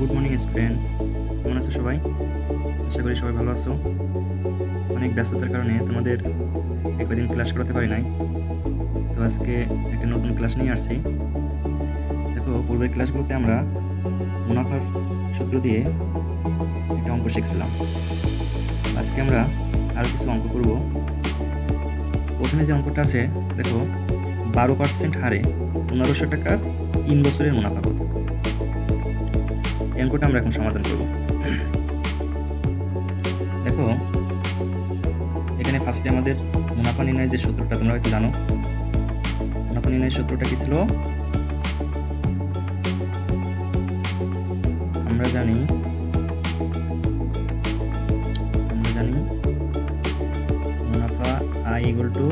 Good morning student, কেমন আছো সবাই? আশা করি সবাই ভালো আছো। অনেক ব্যস্ততার কারণে তোমাদের কয়েকদিন ক্লাস করাতে পারি নাই, তো আজকে একটা নতুন ক্লাস নিয়ে আসছি। দেখো, পূর্বের ক্লাসগুলোতে আমরা মুনাফার সূত্র দিয়ে একটা অঙ্ক শিখছিলাম। আজকে আমরা আরও কিছু অঙ্ক করব। প্রথমে যে অঙ্কটা আছে, দেখো 12% হারে 1500 টাকার 3 বছরের মুনাফা কত? এই অঙ্কটা আমরা এখন সমাধান করব। দেখো, এখানে ফার্স্টে আমাদের মুনাফা নির্ণয়ের যে সূত্রটা তোমরা হয়তো জানো। মুনাফা নির্ণয়ের সূত্রটা কি ছিল? আমরা জানি মুনাফা I equal to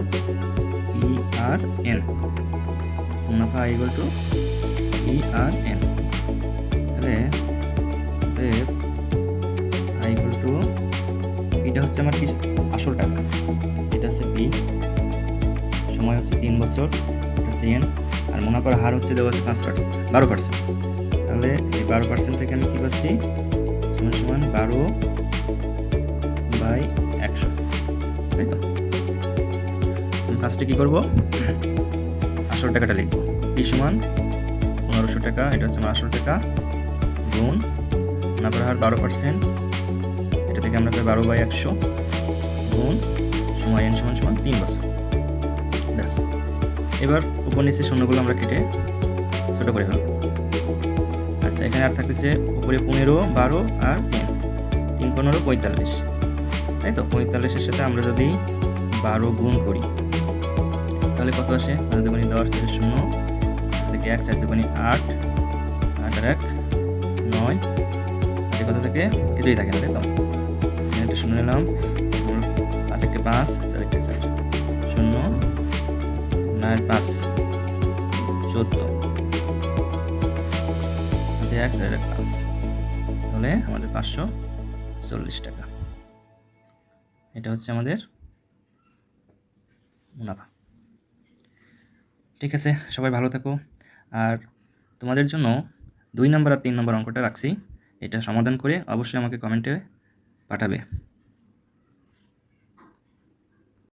PRN। মুনাফা I equal to PRN। তাহলে I equal to, এটা হচ্ছে আমার কি আসল টাকা, এটা হচ্ছে P, সময় হচ্ছে 3 বছর, এটা হচ্ছে N, আর মুনাফার হার হচ্ছে দেওয়া আছে 12%। তাহলে এই 12% থেকে আমি কি পাচ্ছি? সমান সমান 12/100, তাই তো? ফার্স্টে কি করব? আসল টাকাটা লিখব। P সমান 1500 টাকা, এটা হচ্ছে আমার আসল টাকা, গুণ মুনাফার হার 12%, এটা থেকে আমরা পাই 12/100, গুণ সময় N সমান সমান 3 বছর। ব্যাস, এবার উপর নিচে শূন্যগুলো আমরা কেটে ছোট করে ফেলব। আচ্ছা, এখানে আর থাকতেছে উপরে 15, 12 আর 3 15 45, তাই তো? 45-এর সাথে আমরা যদি 12 গুণ করি তাহলে কত আসে? 5 দুগুণে 10, 0 থেকে 1, 4 দুগুণে 8, 8 আর 1 9, এই কত থেকে কিছুই থাকে না, তাই তো? এখানে একটা শূন্য নিলাম, 5 একটা 5, 4 একটা 4, 0 9 5 14, 1 4 5, তাহলে আমাদের 540 টাকা। এটা হচ্ছে আমাদের মুনাফা। ঠিক আছে, সবাই ভালো থাকো। আর তোমাদের জন্য 2 নম্বর আর 3 নম্বর অঙ্কটা রাখছি, এটা সমাধান করে অবশ্যই আমাকে কমেন্টে পাঠাবে।